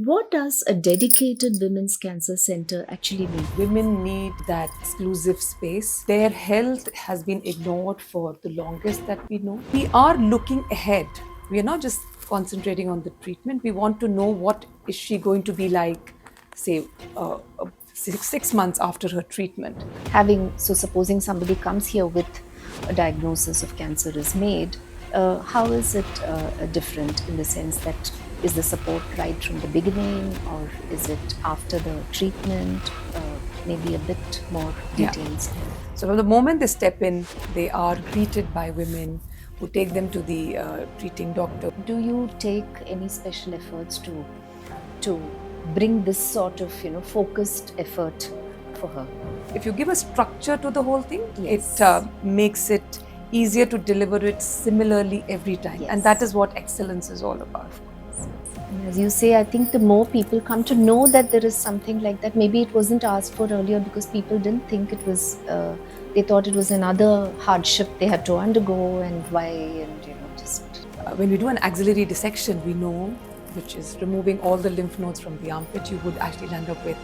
What does a dedicated women's cancer center actually mean? Women need that exclusive space. Their health has been ignored for the longest that we know. We are looking ahead. We are not just concentrating on the treatment. We want to know what is she going to be like, say, 6 months after her treatment. Supposing somebody comes here with a diagnosis of cancer is made, how is it different in the sense that is the support right from the beginning, or is it after the treatment? Maybe a bit more details. Yeah. So from the moment they step in, they are greeted by women who take them to the treating doctor. Do you take any special efforts to bring this sort of focused effort for her? If you give a structure to the whole thing, Yes. it makes it easier to deliver it similarly every time. Yes. And that is what excellence is all about. As you say, I think the more people come to know that there is something like that, maybe it wasn't asked for earlier because people didn't think it was, they thought it was another hardship they had to undergo, and why, and just... When we do an axillary dissection, we know, which is removing all the lymph nodes from the armpit, you would actually end up with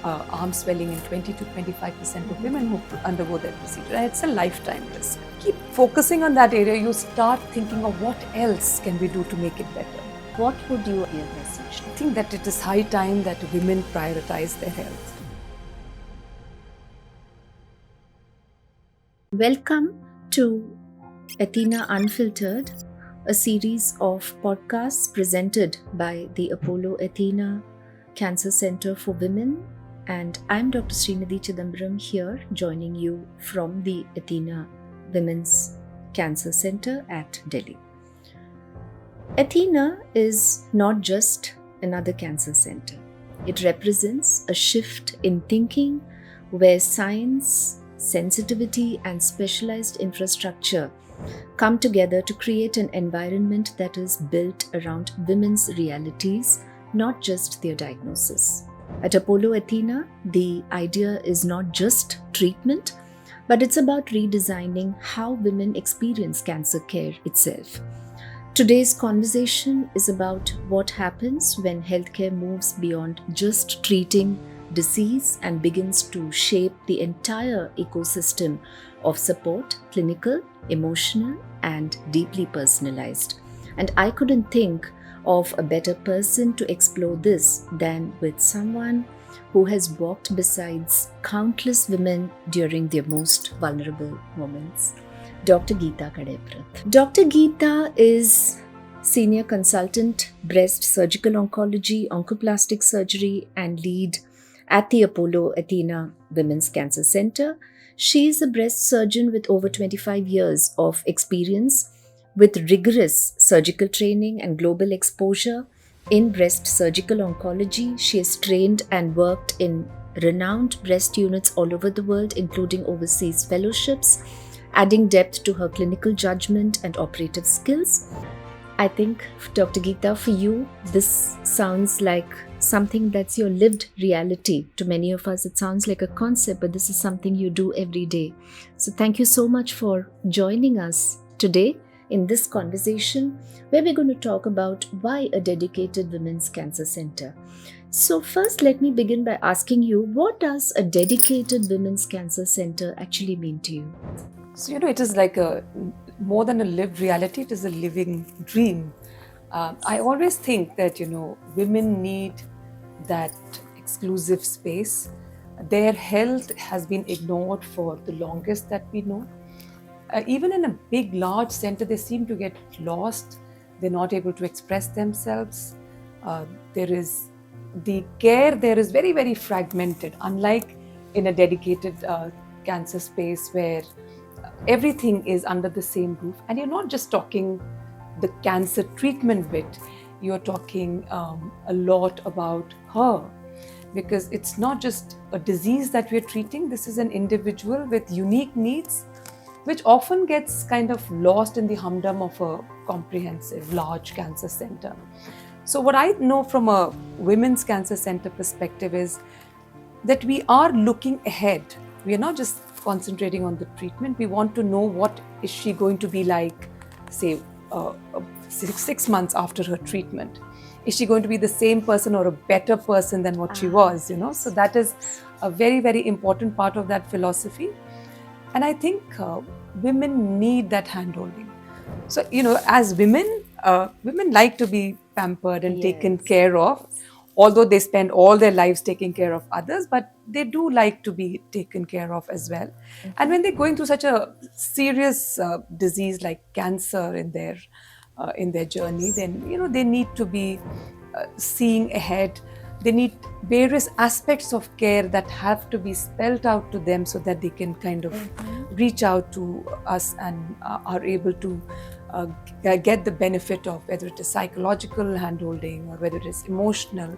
arm swelling in 20 to 25% of women who undergo that procedure. And it's a lifetime risk. Keep focusing on that area, you start thinking of what else can we do to make it better. What would you be a message? I think that it is high time that women prioritize their health. Welcome to Athenaa Unfiltered, a series of podcasts presented by the Apollo Athenaa Cancer Center for Women. And I'm Dr. Srimati Chidambaram here, joining you from the Athenaa Women's Cancer Center at Delhi. Athenaa is not just another cancer center. It represents a shift in thinking where science, sensitivity, and specialized infrastructure come together to create an environment that is built around women's realities, not just their diagnosis. At Apollo Athenaa, the idea is not just treatment, but it's about redesigning how women experience cancer care itself. Today's conversation is about what happens when healthcare moves beyond just treating disease and begins to shape the entire ecosystem of support, clinical, emotional, and deeply personalized. And I couldn't think of a better person to explore this than with someone who has walked beside countless women during their most vulnerable moments. Dr. Geeta Kadeprat. Dr. Geeta is Senior Consultant, Breast Surgical Oncology, Oncoplastic Surgery, and lead at the Apollo Athenaa Women's Cancer Center. She is a breast surgeon with over 25 years of experience with rigorous surgical training and global exposure in breast surgical oncology. She has trained and worked in renowned breast units all over the world, including overseas fellowships, adding depth to her clinical judgment and operative skills. I think, Dr. Geeta, for you, this sounds like something that's your lived reality. To many of us, it sounds like a concept, but this is something you do every day. So thank you so much for joining us today in this conversation, where we're going to talk about why a dedicated women's cancer center. So first, let me begin by asking you, what does a dedicated women's cancer center actually mean to you? So, it is like more than a lived reality, it is a living dream. I always think that, women need that exclusive space. Their health has been ignored for the longest that we know. Even in a big, large center, they seem to get lost. They're not able to express themselves. The care there is very, very fragmented, unlike in a dedicated cancer space where everything is under the same roof. And you're not just talking the cancer treatment bit, you're talking a lot about her, because it's not just a disease that we're treating. This is an individual with unique needs, which often gets kind of lost in the humdrum of a comprehensive, large cancer center. So what I know from a women's cancer center perspective is that we are looking ahead. We are not just concentrating on the treatment. We want to know what is she going to be like, say, 6 months after her treatment. is she going to be the same person or a better person than what she was, So that is a very, very important part of that philosophy. And I think women need that handholding. So, as women, women like to be pampered and taken care of, although they spend all their lives taking care of others, but they do like to be taken care of as well. And when they're going through such a serious disease like cancer in their journey, then, they need to be seeing ahead. They need various aspects of care that have to be spelled out to them so that they can kind of reach out to us and are able to get the benefit of whether it is psychological handholding or whether it is emotional.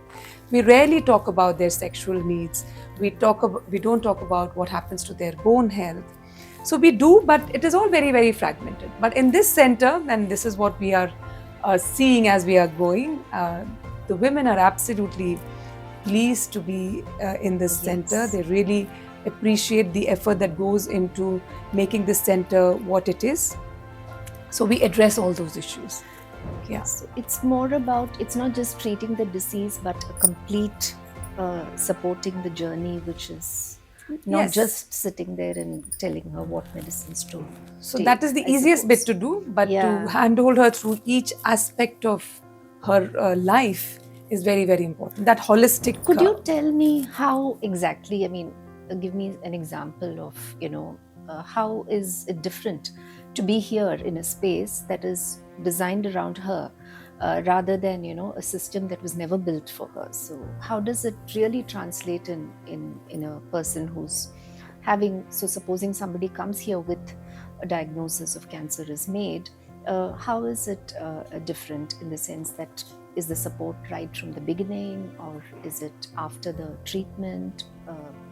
We rarely talk about their sexual needs. We don't talk about what happens to their bone health. So we do, but it is all very, very fragmented. But in this center, and this is what we are seeing as we are going, the women are absolutely pleased to be in this center. They really appreciate the effort that goes into making this center what it is. So we address all those issues. Yeah. So it's more about, it's not just treating the disease, but a complete supporting the journey, which is not just sitting there and telling her what medicines to So take, that is the easiest bit to do, but to handhold her through each aspect of her life is very, very important. That holistic. Could you tell me how exactly, give me an example of, how is it different to be here in a space that is designed around her rather than, a system that was never built for her? So how does it really translate in a person who's having, so supposing somebody comes here with a diagnosis of cancer is made, how is it different in the sense that is the support right from the beginning, or is it after the treatment?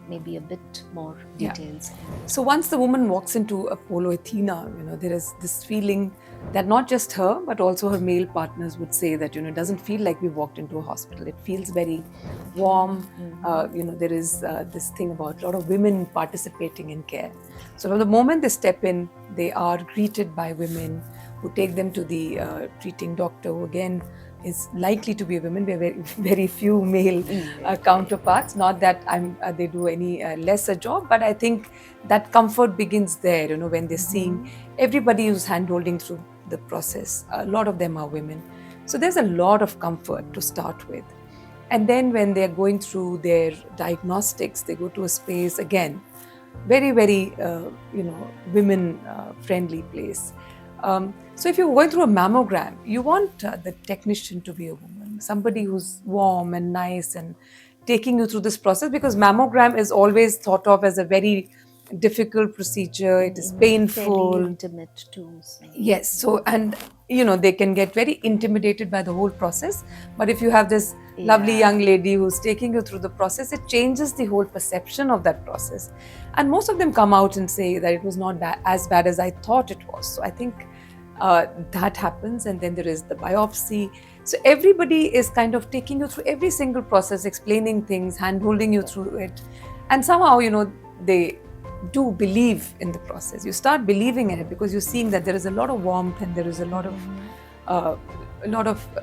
Maybe a bit more details. Yeah. So once the woman walks into Apollo Athenaa, there is this feeling that not just her, but also her male partners would say that, it doesn't feel like we walked into a hospital. It feels very warm. There is this thing about a lot of women participating in care. So from the moment they step in, they are greeted by women who take them to the treating doctor, who again is likely to be a woman. We have very, very few male counterparts. Not that they do any lesser job, but I think that comfort begins there, when they're seeing everybody who's handholding through the process. A lot of them are women. So there's a lot of comfort to start with. And then when they're going through their diagnostics, they go to a space, again, very, very, women-friendly place. So if you're going through a mammogram, you want the technician to be a woman, somebody who's warm and nice and taking you through this process, because mammogram is always thought of as a very difficult procedure. It is painful. Fairly intimate too. So. Yes. So, and they can get very intimidated by the whole process. But if you have this lovely young lady who's taking you through the process, it changes the whole perception of that process. And most of them come out and say that it was not as bad as I thought it was. So I think that happens. And then there is the biopsy. So everybody is kind of taking you through every single process, explaining things, hand-holding you through it. And somehow, they do believe in the process. You start believing in it because you're seeing that there is a lot of warmth and there is a lot of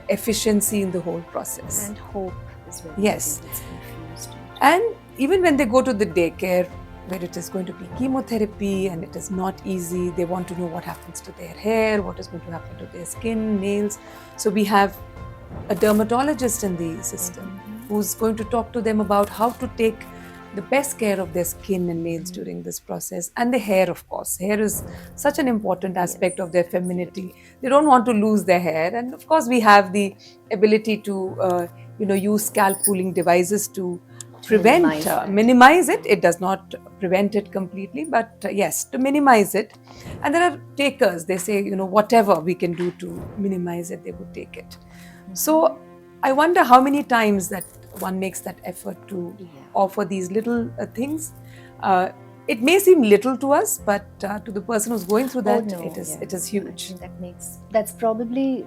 efficiency in the whole process. And hope as well. Yes. It's confused. And even when they go to the daycare, where it is going to be chemotherapy and it is not easy, they want to know what happens to their hair, what is going to happen to their skin, nails. So we have a dermatologist in the system who's going to talk to them about how to take the best care of their skin and nails during this process. And the hair, of course. Hair is such an important aspect of their femininity. They don't want to lose their hair. And of course, we have the ability to, use scalp cooling devices to minimize it. It does not prevent it completely, but yes, to minimize it. And there are takers. They say, whatever we can do to minimize it, they would take it. So I wonder how many times that one makes that effort to offer these little things. It may seem little to us, but to the person who's going through that, it is huge. I think that's probably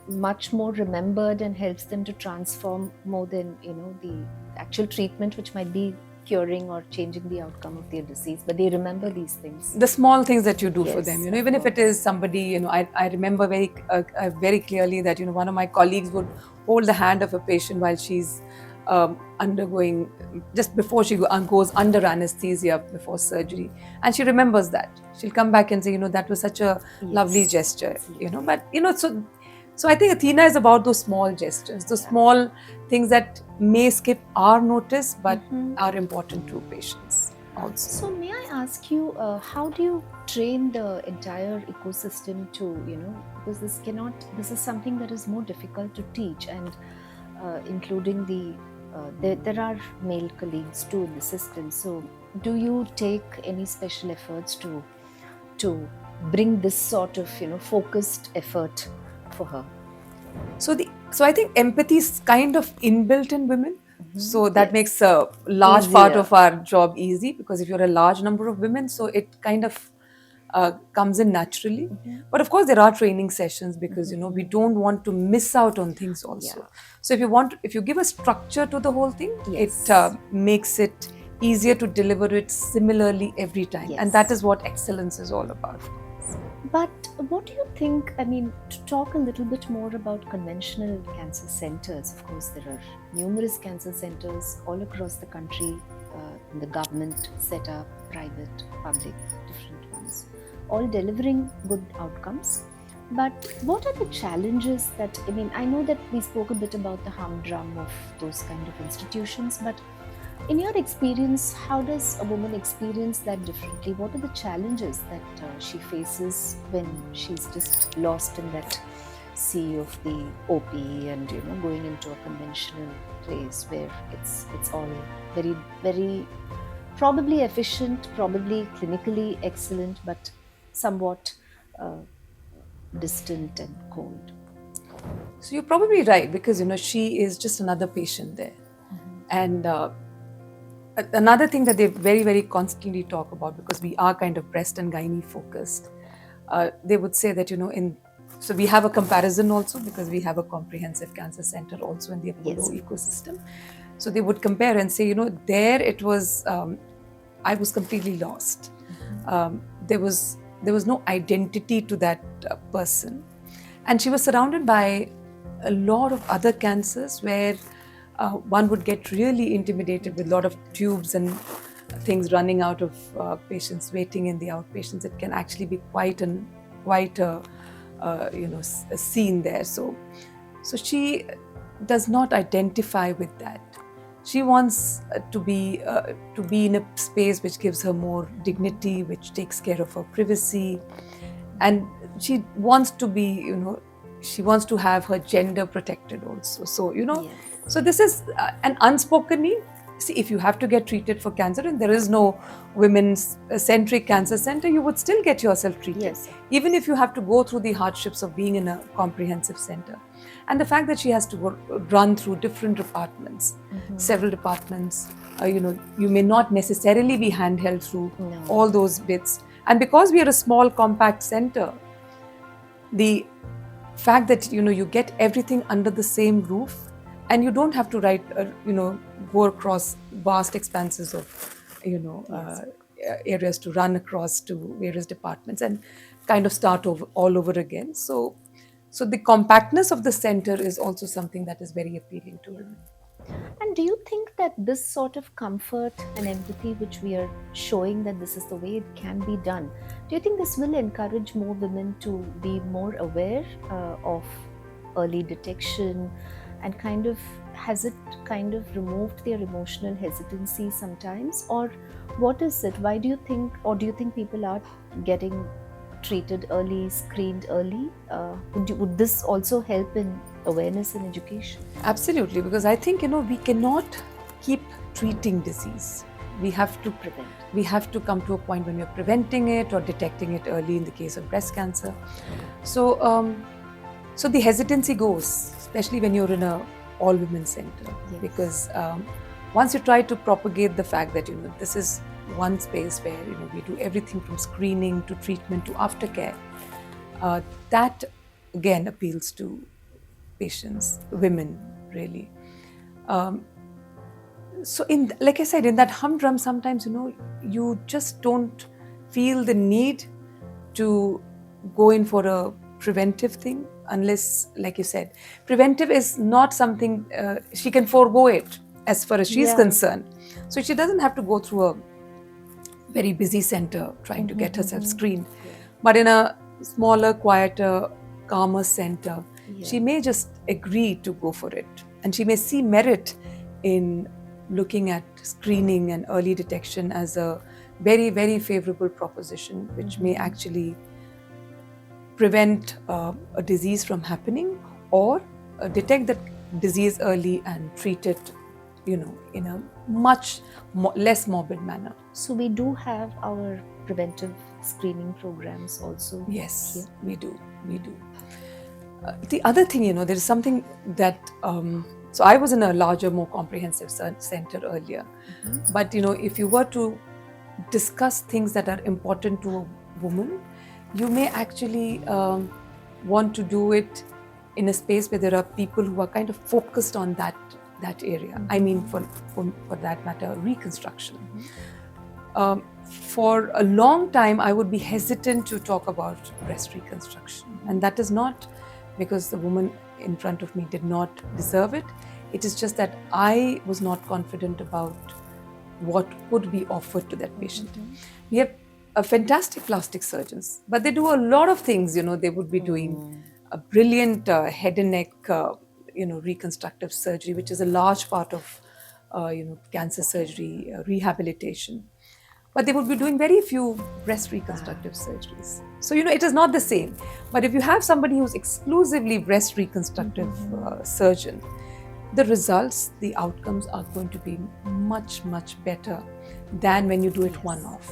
much more remembered and helps them to transform more than the actual treatment, which might be curing or changing the outcome of their disease, but they remember these things. The small things that you do for Yes, them, of even if it course. is somebody, I remember very clearly that, one of my colleagues would hold the hand of a patient while she's undergoing, just before she goes under anesthesia before surgery. And she remembers that. She'll come back and say, that was such a lovely Yes. gesture, but, so I think Athenaa is about those small gestures, those small things that may skip our notice, but are important to patients also. So may I ask you, how do you train the entire ecosystem to, because this is something that is more difficult to teach, and including there are male colleagues too in the system. So do you take any special efforts to bring this sort of, focused effort for her? So I think empathy is kind of inbuilt in women. So that makes a large part of our job easy, because if you're a large number of women, so it kind of comes in naturally. But of course, there are training sessions, because we don't want to miss out on things also. So if you give a structure to the whole thing, it makes it easier to deliver it similarly every time. And that is what excellence is all about. But what do you think, to talk a little bit more about conventional cancer centers, of course, there are numerous cancer centers all across the country, in the government setup, private, public, different ones, all delivering good outcomes. But what are the challenges that, I know that we spoke a bit about the humdrum of those kind of institutions, but in your experience, how does a woman experience that differently? What are the challenges that she faces when she's just lost in that sea of the OP and going into a conventional place where it's all very, very probably efficient, probably clinically excellent, but somewhat distant and cold? So you're probably right, because she is just another patient there. And another thing that they very, very constantly talk about, because we are kind of breast and gynae focused, they would say that, so we have a comparison also, because we have a comprehensive cancer center also in the Apollo ecosystem. So they would compare and say, there it was, I was completely lost. There was no identity to that person. And she was surrounded by a lot of other cancers where one would get really intimidated with a lot of tubes and things running out of patients waiting in the outpatients. It can actually be quite a scene there. So she does not identify with that. She wants to be in a space which gives her more dignity, which takes care of her privacy, and she wants to be, she wants to have her gender protected also. So so this is an unspoken need. See, if you have to get treated for cancer and there is no women's centric cancer center, you would still get yourself treated, even if you have to go through the hardships of being in a comprehensive center. And the fact that she has to run through different departments, several departments, you may not necessarily be handheld through all those bits. And because we are a small, compact center, the fact that you get everything under the same roof, and you don't have to go across vast expanses of areas to run across to various departments and kind of start all over again. So the compactness of the center is also something that is very appealing to women. And do you think that this sort of comfort and empathy which we are showing, that this is the way it can be done, do you think this will encourage more women to be more aware of early detection, and has it kind of removed their emotional hesitancy sometimes? Or what is it? Why do you think people are getting treated early, screened early? Would this also help in awareness and education? Absolutely, because I think we cannot keep treating disease. We have to prevent. We have to come to a point when we are preventing it or detecting it early in the case of breast cancer. So the hesitancy goes, especially when you're in a all-women center, because once you try to propagate the fact that this is one space where we do everything from screening to treatment to aftercare, that again appeals to patients, women really. So like I said, in that humdrum, sometimes, you just don't feel the need to go in for a preventive thing, unless, like you said, preventive is not something, she can forego it as far as she's concerned. So she doesn't have to go through a very busy center trying to get herself screened. But in a smaller, quieter, calmer center, she may just agree to go for it. And she may see merit in looking at screening and early detection as a very, very favorable proposition, which may actually prevent a disease from happening, or detect that disease early and treat it, in a much less morbid manner. So we do have our preventive screening programs also. Yes, here. we do. The other thing, there is something that, so I was in a larger, more comprehensive center earlier. But, if you were to discuss things that are important to a woman, you may actually want to do it in a space where there are people who are kind of focused on that area. I mean, for that matter, reconstruction. For a long time, I would be hesitant to talk about breast reconstruction. And that is not because the woman in front of me did not deserve it. It is just that I was not confident about what could be offered to that patient. We have fantastic plastic surgeons, but they do a lot of things. They would be doing a brilliant head and neck, reconstructive surgery, which is a large part of, cancer surgery rehabilitation. But they would be doing very few breast reconstructive surgeries. So, it is not the same. But if you have somebody who's exclusively breast reconstructive surgeon, the results, the outcomes are going to be much, much better than when you do it one-off.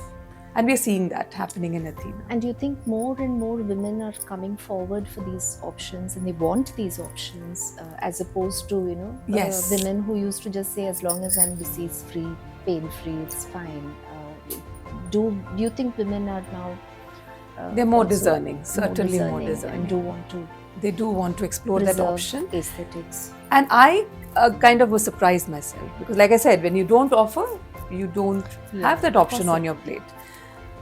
And we're seeing that happening in Athenaa. And do you think more and more women are coming forward for these options, and they want these options, as opposed to, women who used to just say, as long as I'm disease-free, pain-free, it's fine. Do you think women are now... they're more discerning, certainly more discerning. And they do want to explore that option. Aesthetics. And I kind of was surprised myself, because like I said, when you don't offer, you don't have that option on your plate.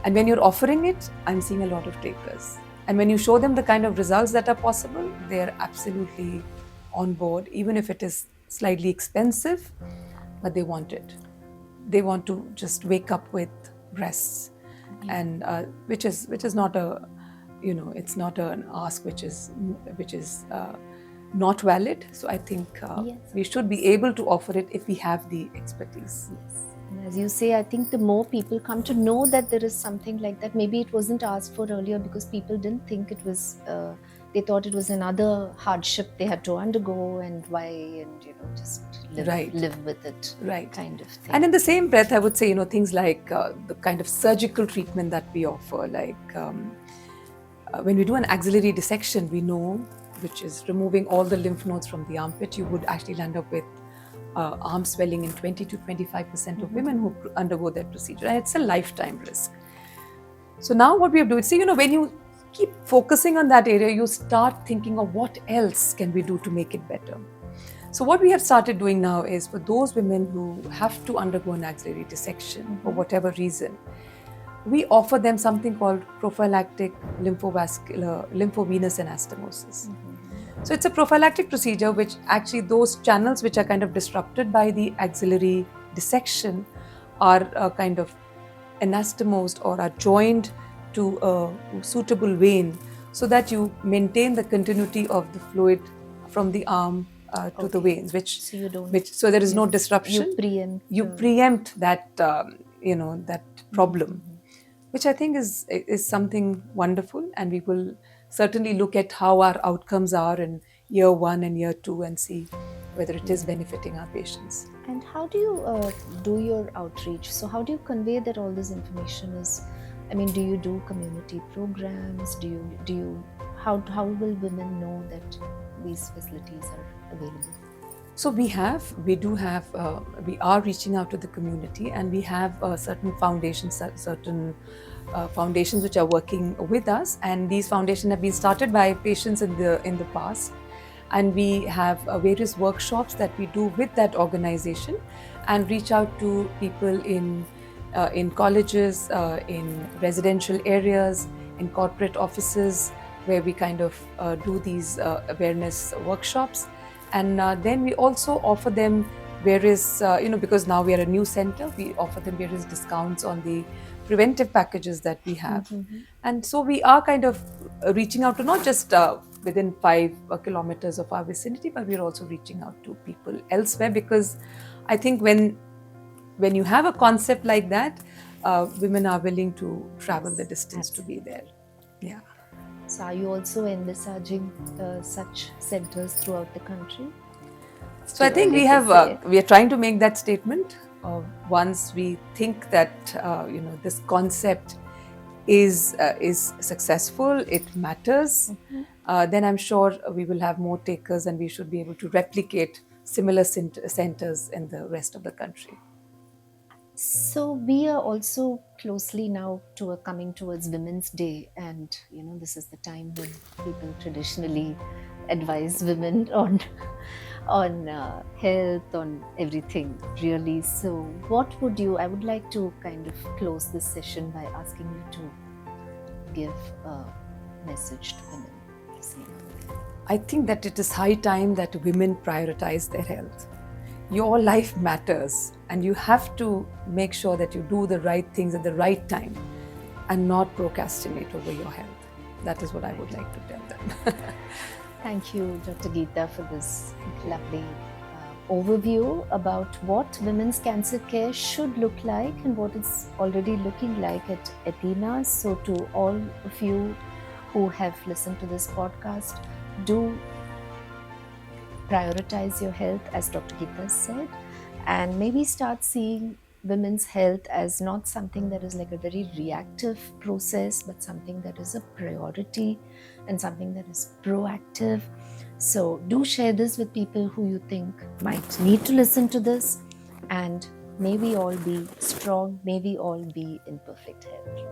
And when you're offering it, I'm seeing a lot of takers. And when you show them the kind of results that are possible, they're absolutely on board, even if it is slightly expensive, but they want it. They want to just wake up with breasts, and which is not a, it's not an ask which is not valid. So I think we should be able to offer it if we have the expertise. Yes. And as you say, I think the more people come to know that there is something like that, maybe it wasn't asked for earlier because people didn't think it was, they thought it was another hardship they had to undergo, and why, and just live with it, kind of thing. And in the same breath, I would say, things like the kind of surgical treatment that we offer, like when we do an axillary dissection, we know, which is removing all the lymph nodes from the armpit, you would actually land up with arm swelling in 20 to 25% of women who undergo that procedure, and it's a lifetime risk. So now what we have to do is, when you keep focusing on that area, you start thinking of what else can we do to make it better. So what we have started doing now is, for those women who have to undergo an axillary dissection for whatever reason, we offer them something called prophylactic lymphovenous anastomosis. So it's a prophylactic procedure which actually, those channels which are kind of disrupted by the axillary dissection are kind of anastomosed or are joined to a suitable vein, so that you maintain the continuity of the fluid from the arm to the veins, so there is no disruption. You preempt that that problem, which I think is something wonderful, and we will certainly look at how our outcomes are in year 1 and year 2 and see whether it is benefiting our patients. And how do you do your outreach? So how do you convey that all this information is? I mean, do you do community programs? How will women know that these facilities are available? So we are reaching out to the community, and we have certain foundations which are working with us, and these foundations have been started by patients in the past, And we have various workshops that we do with that organization and reach out to people in colleges, in residential areas, in corporate offices, where we kind of do these awareness workshops. And then we also offer them various, because now we are a new center, we offer them various discounts on the preventive packages that we have. Mm-hmm. And so we are kind of reaching out to not just within 5 kilometers of our vicinity, but we're also reaching out to people elsewhere, because I think when you have a concept like that, women are willing to travel the distance to be there. Yeah. So are you also envisaging such centers throughout the country? So I think we are trying to make that statement. Once we think that this concept is successful, it matters, then I'm sure we will have more takers, and we should be able to replicate similar centers in the rest of the country. So we are also closely now coming towards Women's Day, and this is the time when people traditionally advise women on health, on everything really. So I would like to kind of close this session by asking you to give a message to women listening. I think that it is high time that women prioritize their health. Your life matters, and you have to make sure that you do the right things at the right time and not procrastinate over your health. That is what I would like to tell them. Thank you, Dr. Geeta, for this lovely overview about what women's cancer care should look like and what it's already looking like at Athenaa. So to all of you who have listened to this podcast, do prioritize your health, as Dr. Geeta said, and maybe start seeing women's health as not something that is like a very reactive process, but something that is a priority and something that is proactive. So do share this with people who you think might need to listen to this, and may we all be strong, may we all be in perfect health.